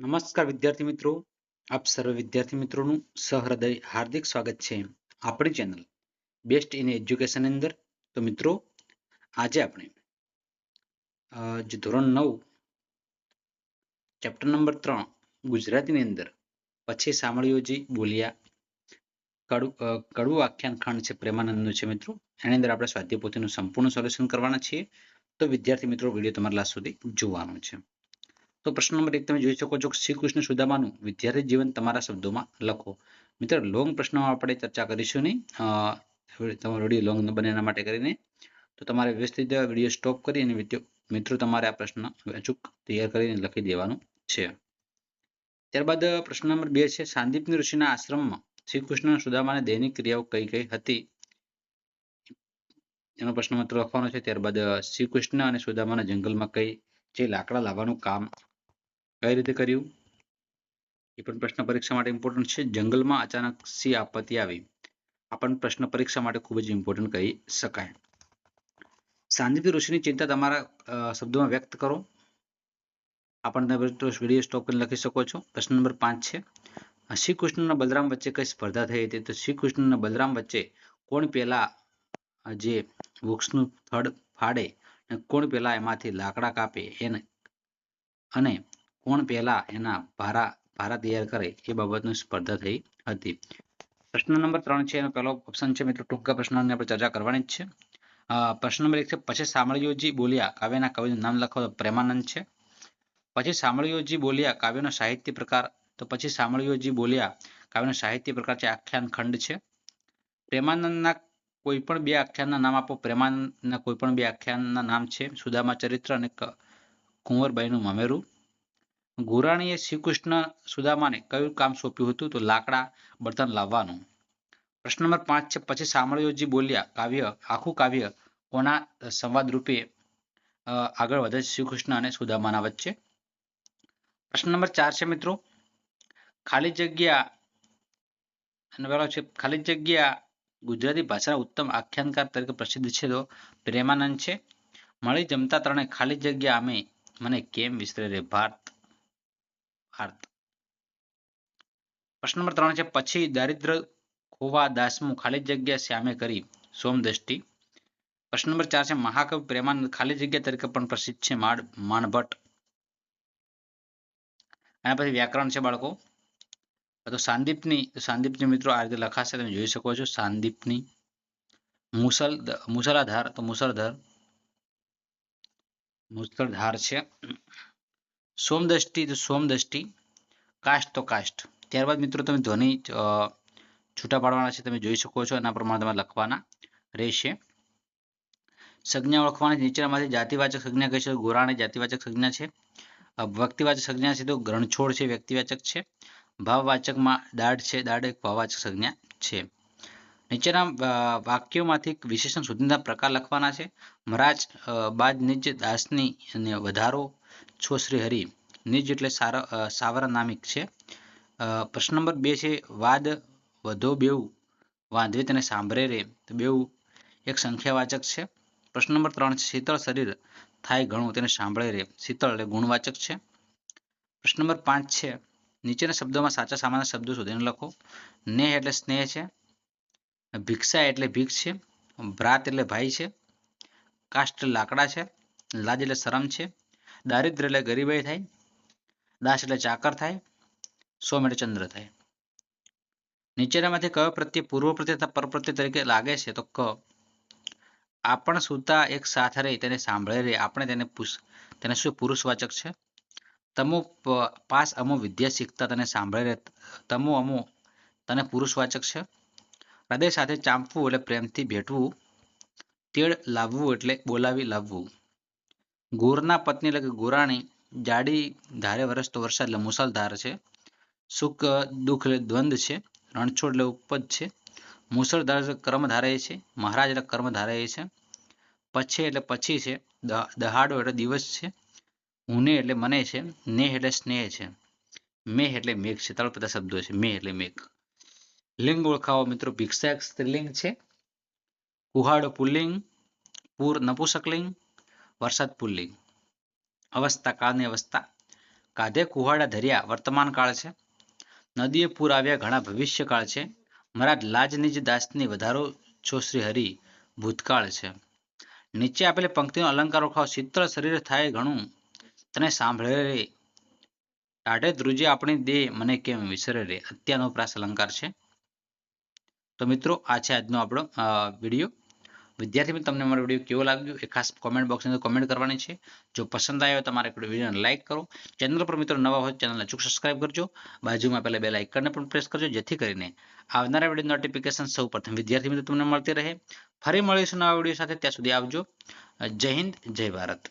નમસ્કાર વિદ્યાર્થી મિત્રો, આપ સર્વ વિદ્યાર્થી મિત્રોનું સહૃદય હાર્દિક સ્વાગત છે આપણી ચેનલ બેસ્ટ ઇન એજ્યુકેશન અંદર. તો મિત્રો, આજે આપણે જે ધોરણ 9 ચેપ્ટર નંબર 3 ગુજરાતીની અંદર પછી સાંભળ્યોજી બોલ્યા કડવું આખ્યાન ખંડ છે પ્રેમાનંદનું છે મિત્રો. એની અંદર આપણે સ્વાધ્યાય પોથીનું સંપૂર્ણ સોલ્યુશન કરવાના છીએ. તો વિદ્યાર્થી મિત્રો, વિડીયો તમારા લાસ્ટ સુધી જોવાનો છે. તો પ્રશ્ન નંબર 1 તમે જોઈ શકો છો કે શ્રી કૃષ્ણ સુદામાનું વિદ્યાર્થી જીવન તમારા શબ્દોમાં લખો. મિત્રો, લોંગ પ્રશ્નો આપણે ચર્ચા કરીશું નહીં. તમારો વિડીયો લોંગ ન બને એના માટે કરીને તો તમારે વ્યવસ્થિત વિડીયો સ્ટોપ કરી અને મિત્રો તમારે આ પ્રશ્ન અચૂક તૈયાર કરીને લખી દેવાનું છે. ત્યારબાદ પ્રશ્ન નંબર 2 છે, સાંદીપની ઋષિના આશ્રમમાં શ્રી કૃષ્ણ સુદામાને દૈનિક ક્રિયાઓ કઈ કઈ હતી એનો પ્રશ્ન મિત્રો લખવાનો છે. ત્યારબાદ શ્રી કૃષ્ણ અને સુદામાના જંગલમાં કઈ જે લાકડા લાવવાનું કામ કઈ રીતે કર્યું એ પણ પ્રશ્ન પરીક્ષા માટે ઇમ્પોર્ટન્ટ છે. જંગલમાં અચાનક સી આપત્તિ આવી આ પણ પ્રશ્ન પરીક્ષા માટે ખૂબ જ ઇમ્પોર્ટન્ટ કહી શકાય. સાંદીપ ઋષિની ચિંતા તમારા શબ્દોમાં વ્યક્ત કરો. આ પણ વિડીયો સ્ટોપ કરીને લખી શકો છો. પ્રશ્ન નંબર 5 છે, શ્રી કૃષ્ણ અને બલરામ વચ્ચે કઈ સ્પર્ધા થઈ હતી? તો શ્રી કૃષ્ણ અને બલરામ વચ્ચે કોણ પહેલા જે વૃક્ષનું થડ ફાડે અને કોણ પહેલા એમાંથી લાકડા કાપે અને કોણ પહેલા એના ભારા તૈયાર કરે એ બાબતની સ્પર્ધા થઈ હતી. પ્રશ્ન નંબર 3 છે, એનો પહેલો ઓપ્શન છે મિત્રો ટૂંકા પ્રશ્નની આપણે ચર્ચા કરવાની જ છે. પ્રશ્ન નંબર 1 છે, પછી સાંભળ્યોજી બોલ્યા કાવ્યના કવિનું નામ લખો. તો પ્રેમાનંદ છે. પછી સાંભળ્યોજી બોલ્યા કાવ્યનો સાહિત્ય પ્રકાર. તો પછી સાંભળ્યોજી બોલ્યા કાવ્યનો સાહિત્ય પ્રકાર છે આખ્યાન ખંડ છે. પ્રેમાનંદના કોઈ પણ બે આખ્યાનના નામ આપો. પ્રેમાનંદના કોઈ પણ બે આખ્યાનના નામ છે સુદામા ચરિત્ર અને કુંવરબાઈનું મામેરું. ગોરાણીએ શ્રી કૃષ્ણ સુદામાને કયું કામ સોંપ્યું હતું? તો લાકડા બળતણ લાવવાનું. પ્રશ્ન નંબર 5 છે, પછી સાંભળ્યોજી બોલ્યા આખું કાવ્ય કોના સંવાદ રૂપે આગળ વધે શ્રી કૃષ્ણ અને સુદામાના વચ્ચે. પ્રશ્ન નંબર 4 છે મિત્રો, ખાલી જગ્યા ગુજરાતી ભાષાના ઉત્તમ આખ્યાનકાર તરીકે પ્રસિદ્ધ છે. તો પ્રેમાનંદ છે. મળી જમતા ત્રણે ખાલી જગ્યા મને કેમ વિસરે રે ભારત. પ્રશ્ન નંબર 3 છે, પછી દારિદ્ર ખોવા દાસમું ખાલી જગ્યા શ્યામે કરી સોમદષ્ટિ. પ્રશ્ન નંબર 4 છે, મહાકવિ પ્રેમાનંદ ખાલી જગ્યા તરીકે પણ પ્રસિદ્ધ છે માણભટ્ટ. એના પછી વ્યાકરણ છે બાળકો. તો સાંદીપની મિત્રો આ રીતે લખાશે, તમે જોઈ શકો છો. સાંદીપની મુસલાધાર તો મુસળધાર છે. સોમદષ્ટિ તો સોમદષ્ટિ. કાષ્ટ તો કાષ્ટ. ત્યારબાદ મિત્રો તમે ધ્વનિ છૂટા પાડવાના છે, તમે જોઈ શકો છો. એના પ્રમાણે તમારે લખવાના રહેશે. સંજ્ઞા ઓળખવાની નીચેનામાંથી જાતિવાચક સંજ્ઞા કઈ છે? ગોરાણી જાતિવાચક સંજ્ઞા છે. વ્યક્તિવાચક સંજ્ઞા છે તો ગ્રણછોડ છે વ્યક્તિવાચક છે. ભાવવાચકમાં દાઢ છે, દાઢ એક ભાવવાચક સંજ્ઞા છે. નીચેના વાક્યોમાંથી વિશેષણ સુધીના પ્રકાર લખવાના છે. મહારાજ બાદ નિજ દાસની અને વધારો છો શ્રી હરિ. નિજ એટલે સાવરા નામિક છે. પ્રશ્ન નંબર 2 છે, વાદ વધો બેઉ વાંધવે તેને સાંભળે રે. તો બેઉ એક સંખ્યાવાચક છે. પ્રશ્ન નંબર 3 છે, શીતળ શરીર થાય ઘણું તેને સાંભળે રે. શીતળ એટલે ગુણવાચક છે. પ્રશ્ન નંબર 5 છે, નીચેના શબ્દોમાં સાચા સામાન્ય શબ્દો શોધીને લખો. નેહ એટલે સ્નેહ છે. ભિક્ષા એટલે ભીખ છે. ભ્રાત એટલે ભાઈ છે. કાષ્ટ લાકડા છે. લાજ એટલે શરમ છે. દારિદ્ર એટલે ગરીબાઈ થાય. દાસ એટલે ચાકર થાય. સોમ એટલે ચંદ્ર થાય. નીચેનામાંથી કયો પ્રત્યય પૂર્વ પ્રત્યય તથા પરપ્રત્યય તરીકે લાગે છે? તો ક. આપણ સુતા એક સાથ રહે તેને સાંભળે રે. આપણે તેને શું પુરુષવાચક છે. તમો પાસ અમો વિદ્યા શીખતા તને સાંભળે રે. તમો અમો તને પુરુષવાચક છે. હૃદય સાથે ચાંપવું એટલે પ્રેમથી ભેટવું. તેડ લાવવું એટલે બોલાવી લાવવું. ગોરના પત્ની એટલે કે ગોરાણી જાડી ધારે વરસ તો વરસાદ એટલે મુસળધાર છે. સુખ દુઃખ એટલે દ્વંદ છે. રણછોડ એટલે ઉપજ છે. મુસળધાર એટલે કર્મ ધારે છે. મહારાજ એટલે કર્મ ધારે છે. પછે એટલે પછી છે. દહાડો એટલે દિવસ છે. હુને એટલે મને છે. નેહ એટલે સ્નેહ છે. મેહ એટલે મેઘ છે. તળપદા શબ્દો છે. મેહ એટલે મેઘ. લિંગ ઓળખાવો મિત્રો. ભિક્ષા એક સ્ત્રીલિંગ છે. કુહાડો પુલ્લિંગ. પૂર નપુસકલિંગ. વરસાદ પુલ્લિંગ. અવસ્થા કાળની અવસ્થા. કાંધે કુહાડા ધર્યા વર્તમાન કાળ છે. નદીએ પૂર આવ્યા ઘણા ભવિષ્યકાળ છે. મહારાજ લાજ નિજ દાસની વધારો છો શ્રી હરિ ભૂતકાળ છે. નીચે આપેલી પંક્તિનો અલંકાર ઓળખાવો. ચિત્ર શરીર થાય ઘણું તને સાંભળે રે, ટાઢે ધ્રુજે આપણી દેહ મને કેમ વિસરે રે. અત્યાનુપ્રાસ અલંકાર છે. તો મિત્રો આ છે આજનો આપણો વિડીયો. વિદ્યાર્થી મિત્રો તમને મારો વિડીયો કેવો લાગ્યો એ ખાસ કોમેન્ટ બોક્સની અંદર કોમેન્ટ કરવાની છે. જો પસંદ આવ્યો તમારે વિડીયોને લાઇક કરો. ચેનલ પર મિત્રો નવા હોય ચેનલને અચૂક સબસ્ક્રાઇબ કરજો. બાજુમાં પહેલા બેલ આઇકનને પણ પ્રેસ કરજો જેથી કરીને આવનારા વિડીયો નોટિફિકેશન સૌ પ્રથમ વિદ્યાર્થી મિત્રો તમને મળતી રહે. ફરી મળીશું નવા વિડીયો સાથે. ત્યાં સુધી આવજો. જય હિન્દ, જય ભારત.